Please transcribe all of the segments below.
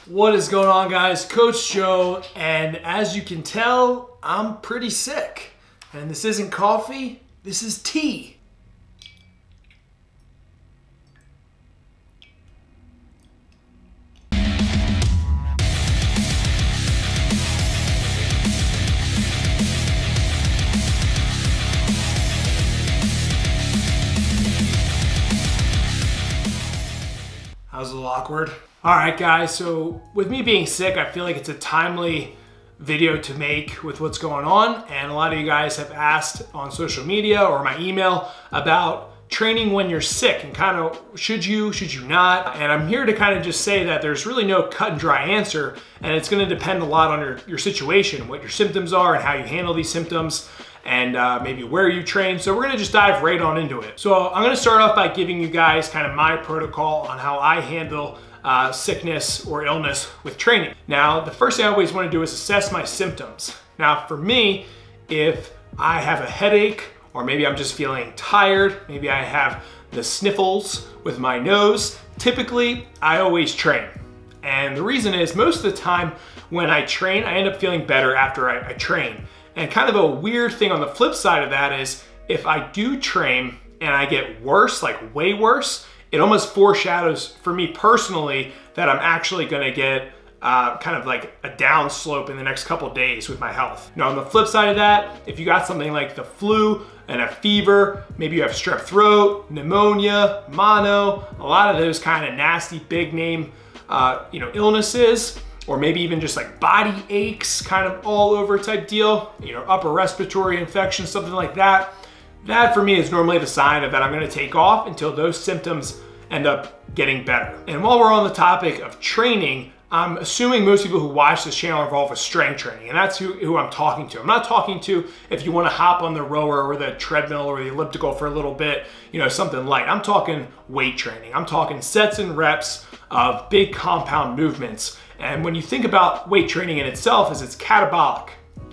What is going on, guys? Coach Joe, and as you can tell, I'm pretty sick. And this isn't coffee, this is tea. That was a little awkward. All right, guys, so with me being sick, I feel like it's a timely video to make with what's going on. And a lot of you guys have asked on social media or my email about training when you're sick and kind of should you not? And I'm here to kind of just say that there's really no cut and dry answer, and it's gonna depend a lot on your situation, what your symptoms are and how you handle these symptoms, and maybe where you train. So we're gonna just dive right on into it. So I'm gonna start off by giving you guys kind of my protocol on how I handle sickness or illness with training. Now, the first thing I always wanna do is assess my symptoms. Now, for me, if I have a headache, or maybe I'm just feeling tired, maybe I have the sniffles with my nose, typically I always train. And the reason is most of the time when I train, I end up feeling better after I train. And kind of a weird thing on the flip side of that is if I do train and I get worse, like way worse, it almost foreshadows for me personally that I'm actually gonna get kind of like a down slope in the next couple days with my health. Now on the flip side of that, if you got something like the flu and a fever, maybe you have strep throat, pneumonia, mono, a lot of those kind of nasty big name illnesses, or maybe even just like body aches, kind of all over type deal, upper respiratory infection, something like that. That for me is normally the sign that I'm gonna take off until those symptoms end up getting better. And while we're on the topic of training, I'm assuming most people who watch this channel are involved with strength training, and that's who I'm talking to. I'm not talking to if you wanna hop on the rower or the treadmill or the elliptical for a little bit, something light. I'm talking weight training. I'm talking sets and reps of big compound movements. And when you think about weight training in itself, it's catabolic,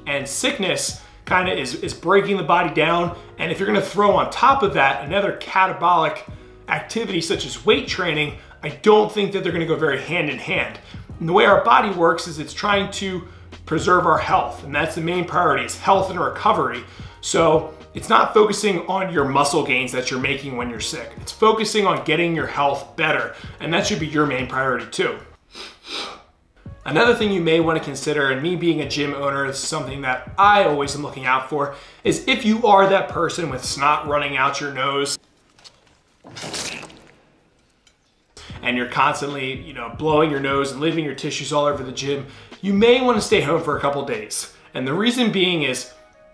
and sickness kind of is breaking the body down. And if you're gonna throw on top of that another catabolic activity such as weight training, I don't think that they're gonna go very hand in hand. And the way our body works is it's trying to preserve our health, and that's the main priority, is health and recovery. So it's not focusing on your muscle gains that you're making when you're sick. It's focusing on getting your health better, and that should be your main priority too. Another thing you may want to consider, and me being a gym owner, is something that I always am looking out for, is if you are that person with snot running out your nose, and you're constantly, blowing your nose and leaving your tissues all over the gym, you may want to stay home for a couple days. And the reason being is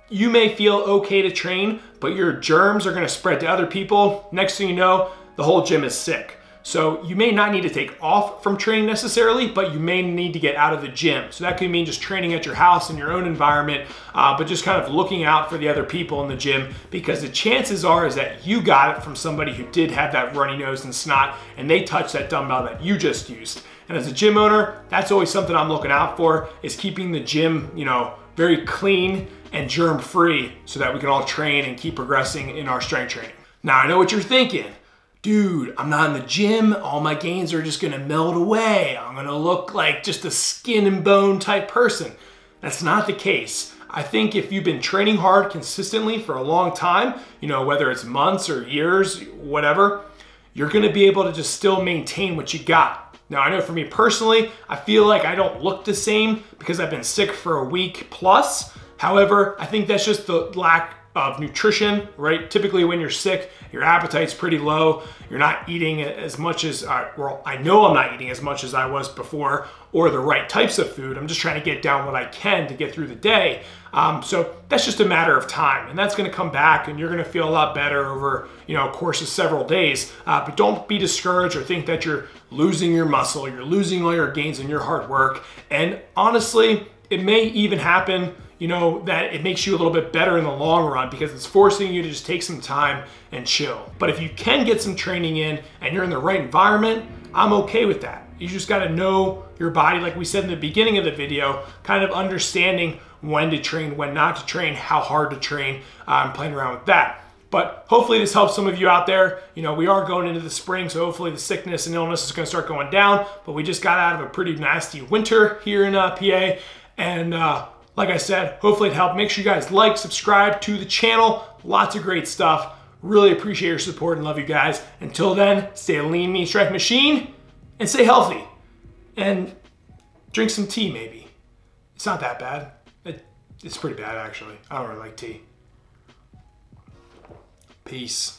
you may feel okay to train, but your germs are going to spread to other people. Next thing you know, the whole gym is sick. So you may not need to take off from training necessarily, but you may need to get out of the gym. So that could mean just training at your house in your own environment, but just kind of looking out for the other people in the gym, because the chances are is that you got it from somebody who did have that runny nose and snot, and they touched that dumbbell that you just used. And as a gym owner, that's always something I'm looking out for, is keeping the gym, very clean and germ-free so that we can all train and keep progressing in our strength training. Now, I know what you're thinking. Dude, I'm not in the gym, all my gains are just gonna melt away. I'm gonna look like just a skin and bone type person. That's not the case. I think if you've been training hard consistently for a long time, whether it's months or years, whatever, you're gonna be able to just still maintain what you got. Now, I know for me personally, I feel like I don't look the same because I've been sick for a week plus. However, I think that's just the lack of nutrition, right? Typically when you're sick, your appetite's pretty low. You're not eating as much as, well, I know I'm not eating as much as I was before, or the right types of food. I'm just trying to get down what I can to get through the day. So that's just a matter of time, and that's gonna come back, and you're gonna feel a lot better over, a course of several days. But don't be discouraged or think that you're losing your muscle, you're losing all your gains and your hard work. And honestly, it may even happen that it makes you a little bit better in the long run because it's forcing you to just take some time and chill. But if you can get some training in and you're in the right environment, I'm okay with that. You just gotta know your body, like we said in the beginning of the video, kind of understanding when to train, when not to train, how hard to train, and playing around with that. But hopefully this helps some of you out there. You know, we are going into the spring, so hopefully the sickness and illness is going to start going down. But we just got out of a pretty nasty winter here in PA. And like I said, hopefully it helped. Make sure you guys like, subscribe to the channel. Lots of great stuff. Really appreciate your support and love you guys. Until then, stay a lean, mean strength machine and stay healthy. And drink some tea maybe. It's not that bad. It's pretty bad actually. I don't really like tea. Peace.